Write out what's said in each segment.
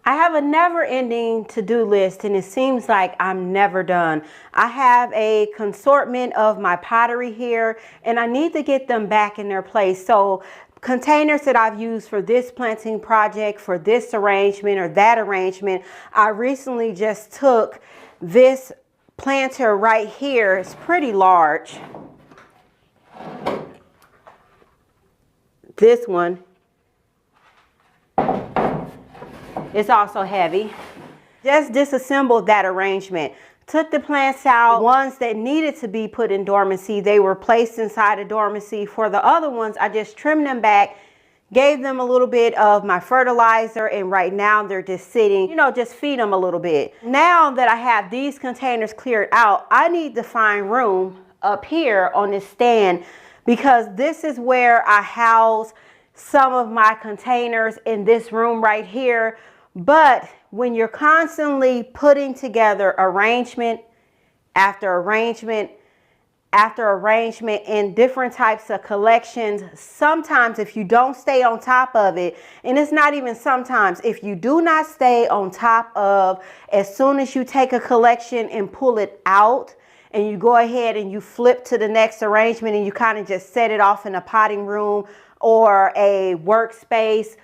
I have a never-ending to-do list, and it seems like I'm never done. I have a consortment of my pottery here, and I need to get them back in their place. So containers that I've used for this planting project, for this arrangement or that arrangement, I recently just took this planter right here. It's pretty large. This one. It's also heavy. Just disassembled that arrangement. Took the plants out. Ones that needed to be put in dormancy, they were placed inside a dormancy. For the other ones, I just trimmed them back, gave them a little bit of my fertilizer, and right now they're just sitting, just feed them a little bit. Now that I have these containers cleared out, I need to find room up here on this stand, because this is where I house some of my containers in this room right here. But when you're constantly putting together arrangement after arrangement after arrangement in different types of collections, sometimes if you don't stay on top of it, and it's not even sometimes, if you do not stay on top of, as soon as you take a collection and pull it out, and you go ahead and you flip to the next arrangement and you kind of just set it off in a potting room or a workspace,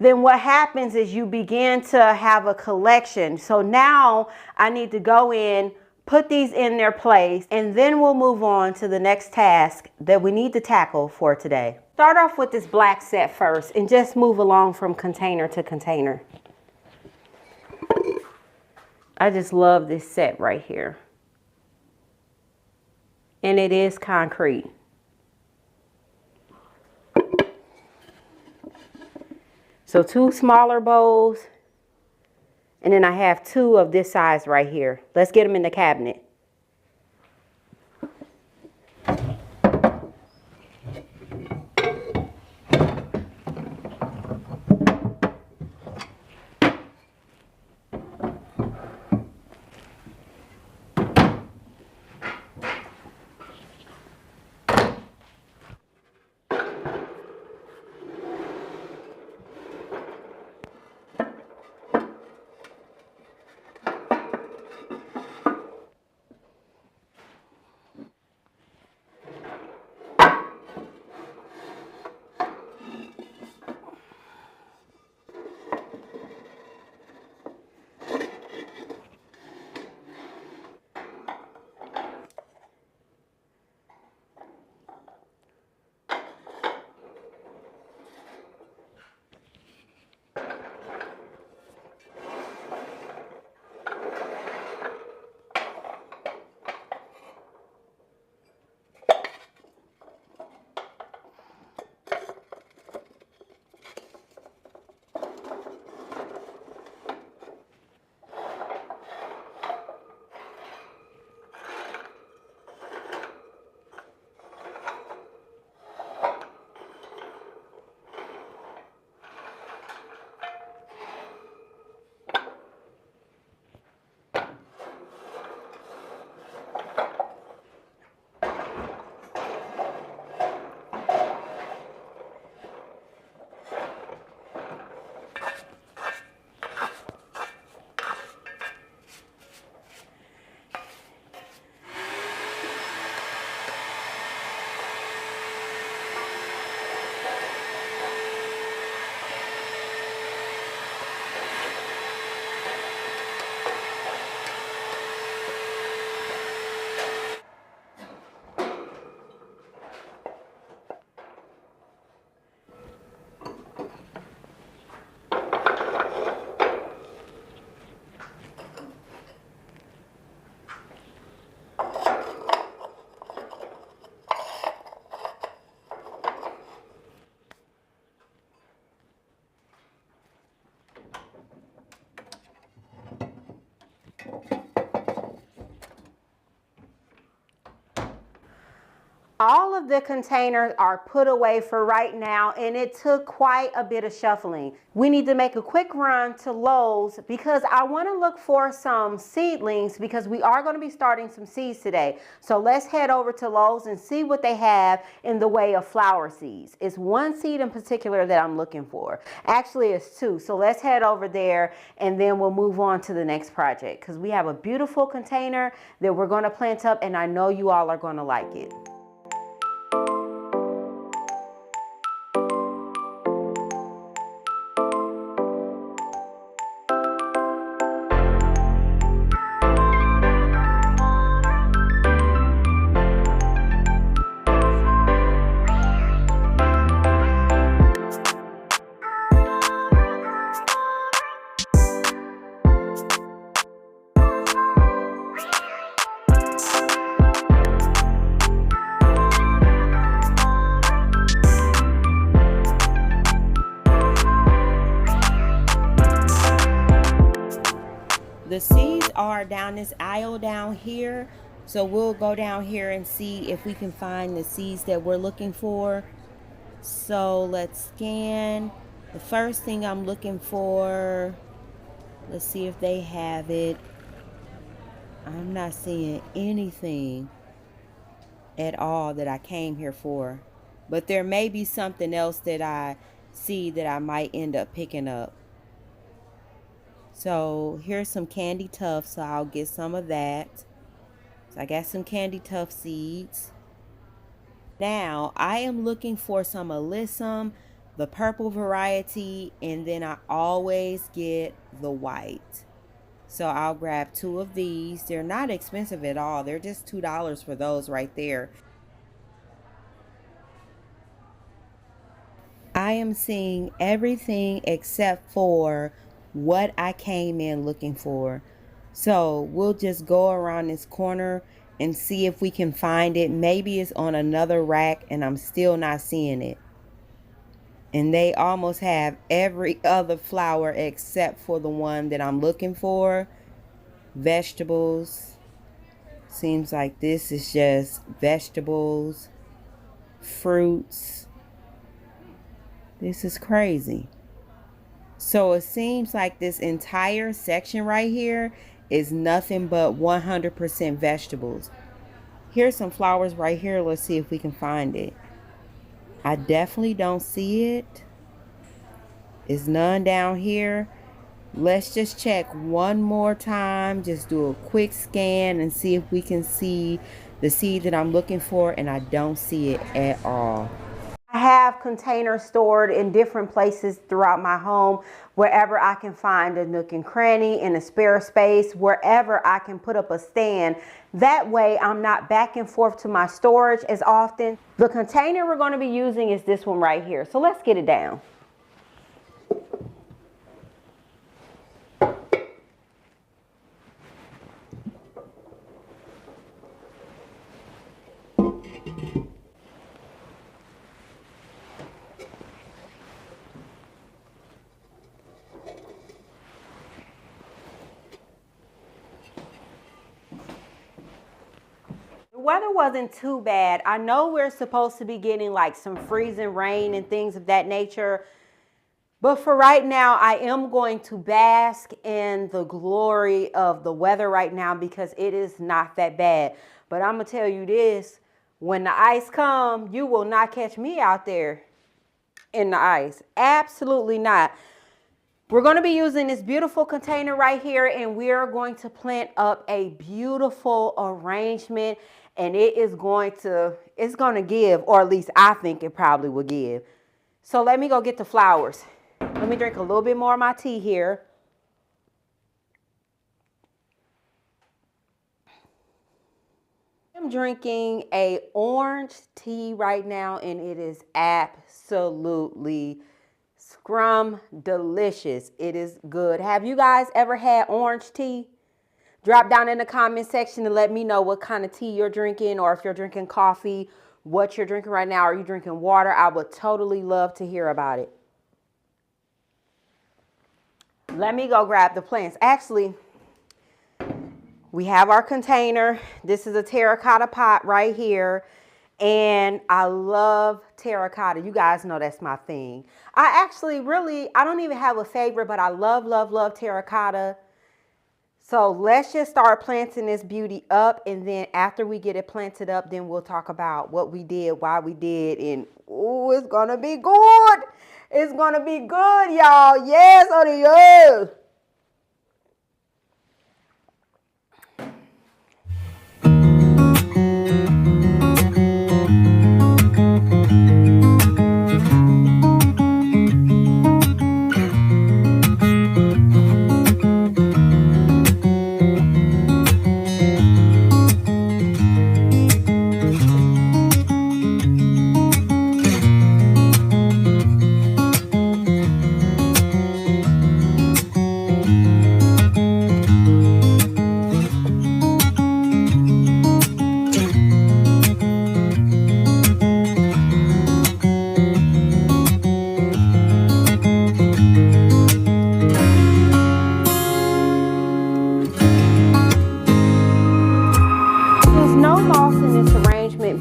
then what happens is you begin to have a collection. So now I need to go in, put these in their place, and then we'll move on to the next task that we need to tackle for today. Start off with this black set first and just move along from container to container. I just love this set right here. And it is concrete. So 2 smaller bowls, and then I have 2 of this size right here. Let's get them in the cabinet. All of the containers are put away for right now, and it took quite a bit of shuffling. We need to make a quick run to Lowe's because I want to look for some seedlings because we are going to be starting some seeds today. So let's head over to Lowe's and see what they have in the way of flower seeds. It's one seed in particular that I'm looking for. Actually, it's two. So let's head over there and then we'll move on to the next project because we have a beautiful container that we're going to plant up, and I know you all are going to like it. The seeds are down this aisle down here. So we'll go down here and see if we can find the seeds that we're looking for. So let's scan. The first thing I'm looking for, let's see if they have it. I'm not seeing anything at all that I came here for. But there may be something else that I see that I might end up picking up. So here's some candy tufts, so I'll get some of that. So I got some candy tuft seeds. Now I am looking for some alyssum, the purple variety, and then I always get the white. So I'll grab two of these. They're not expensive at all. They're just $2 for those right there. I am seeing everything except for what I came in looking for. So we'll just go around this corner and see if we can find it. Maybe it's on another rack and I'm still not seeing it. And they almost have every other flower except for the one that I'm looking for. Vegetables. Seems like this is just vegetables, fruits. This is crazy. So it seems like this entire section right here is nothing but 100% vegetables. Here's some flowers right here. Let's see if we can find it. I definitely don't see it. There's none down here. Let's just check one more time. Just do a quick scan and see if we can see the seed that I'm looking for, and I don't see it at all. I have containers stored in different places throughout my home, wherever I can find a nook and cranny in a spare space, wherever I can put up a stand. That way I'm not back and forth to my storage as often. The container we're going to be using is this one right here. So let's get it down. The weather wasn't too bad. I know we're supposed to be getting like some freezing rain and things of that nature. But for right now, I am going to bask in the glory of the weather right now because it is not that bad. But I'm going to tell you this, when the ice comes, you will not catch me out there in the ice. Absolutely not. We're going to be using this beautiful container right here, and we are going to plant up a beautiful arrangement, and it's going to give, or at least I think it probably will give. So let me go get the flowers. Let me drink a little bit more of my tea here. I'm drinking a orange tea right now, and it is absolutely scrum delicious. It is good. Have you guys ever had orange tea? Drop down in the comment section and let me know what kind of tea you're drinking, or if you're drinking coffee, what you're drinking right now. Are you drinking water? I would totally love to hear about it. Let me go grab the plants. Actually, we have our container. This is a terracotta pot right here. And I love terracotta. You guys know that's my thing. I actually I don't even have a favorite, but I love, love, love terracotta. So let's just start planting this beauty up. And then after we get it planted up, then we'll talk about what we did, why we did. And ooh, it's gonna be good. It's gonna be good, y'all. Yes, honey, yes.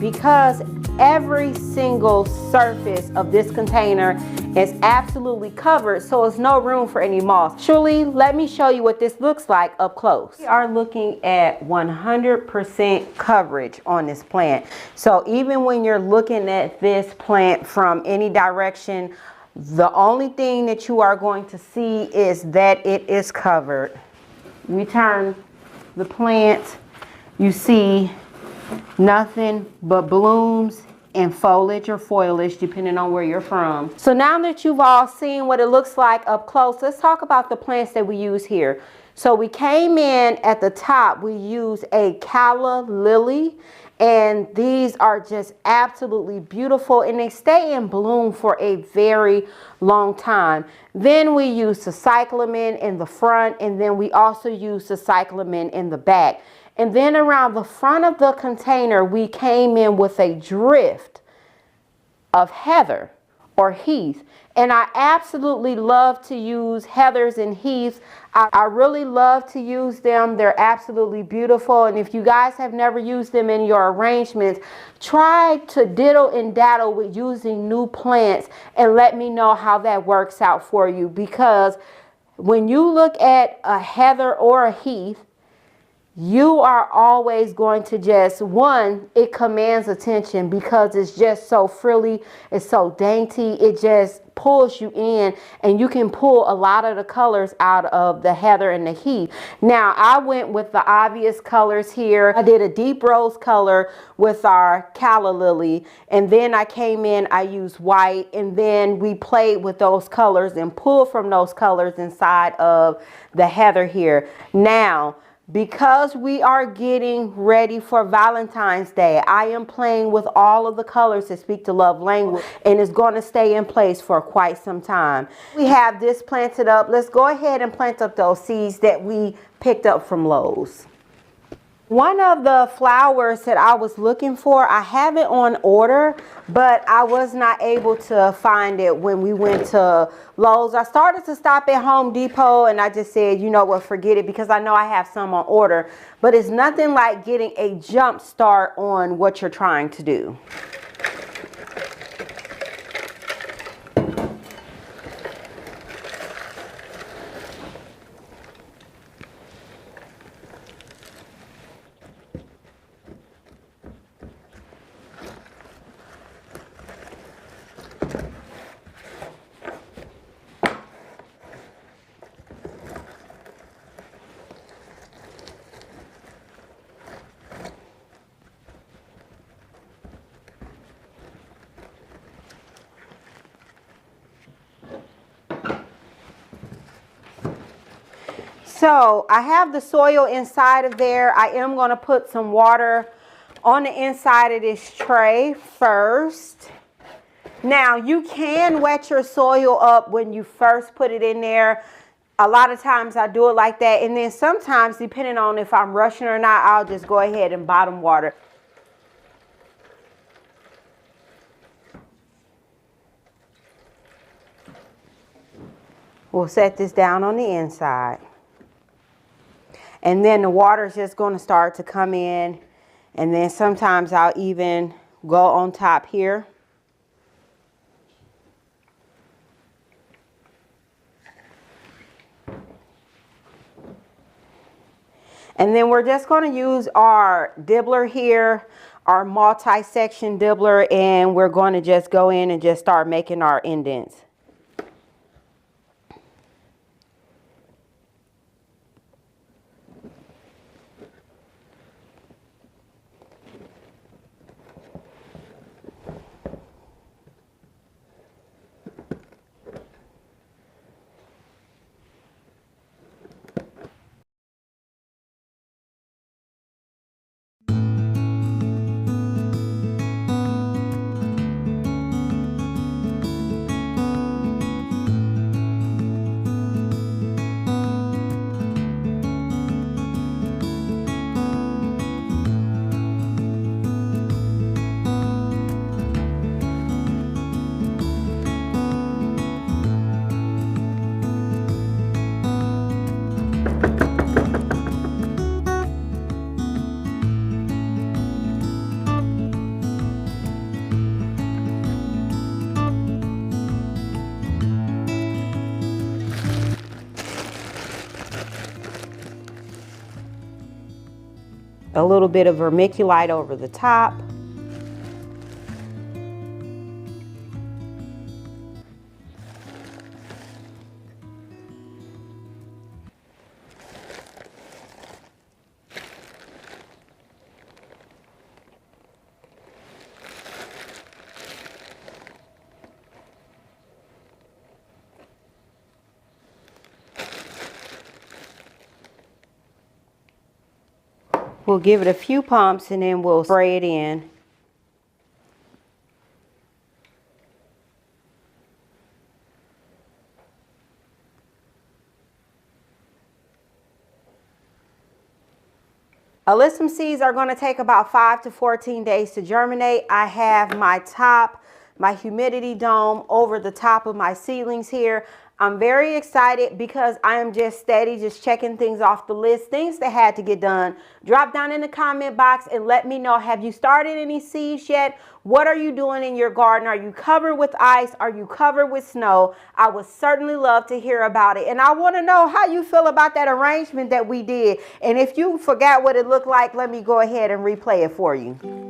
Because every single surface of this container is absolutely covered, so there's no room for any moss. Surely, let me show you what this looks like up close. We are looking at 100% coverage on this plant. So even when you're looking at this plant from any direction, the only thing that you are going to see is that it is covered. We turn the plant, you see nothing but blooms and foliage or foliage, depending on where you're from. So now that you've all seen what it looks like up close, let's talk about the plants that we use here. So we came in at the top, we use a calla lily, and these are just absolutely beautiful, and they stay in bloom for a very long time. Then we use the cyclamen in the front, and then we also use the cyclamen in the back. And then around the front of the container, we came in with a drift of heather or heath. And I absolutely love to use heathers and heaths. I really love to use them. They're absolutely beautiful. And if you guys have never used them in your arrangements, try to diddle and daddle with using new plants and let me know how that works out for you. Because when you look at a heather or a heath, you are always going to just, one, it commands attention because it's just so frilly, it's so dainty, it just pulls you in, and you can pull a lot of the colors out of the heather and the heath. Now, I went with the obvious colors here. I did a deep rose color with our calla lily, and then I came in, I used white, and then we played with those colors and pulled from those colors inside of the heather here. Now, because we are getting ready for Valentine's Day, I am playing with all of the colors that speak the love language, and it's going to stay in place for quite some time. We have this planted up. Let's go ahead and plant up those seeds that we picked up from Lowe's. One of the flowers that I was looking for, I have it on order, but I was not able to find it when we went to Lowe's. I started to stop at Home Depot, and I just said, you know what, forget it, because I know I have some on order. But it's nothing like getting a jump start on what you're trying to do. So I have the soil inside of there. I am going to put some water on the inside of this tray first. Now, you can wet your soil up when you first put it in there. A lot of times I do it like that. And then sometimes, depending on if I'm rushing or not, I'll just go ahead and bottom water. We'll set this down on the inside. And then the water is just going to start to come in. And then sometimes I'll even go on top here. And then we're just going to use our dibbler here, our multi-section dibbler, and we're going to just go in and just start making our indents. A little bit of vermiculite over the top. We'll give it a few pumps and then we'll spray it in. Alyssum seeds are going to take about 5 to 14 days to germinate. I have my humidity dome over the top of my seedlings here. I'm very excited because I am just steady, just checking things off the list, things that had to get done. Drop down in the comment box and let me know, have you started any seeds yet? What are you doing in your garden? Are you covered with ice? Are you covered with snow? I would certainly love to hear about it. And I want to know how you feel about that arrangement that we did. And if you forgot what it looked like, let me go ahead and replay it for you.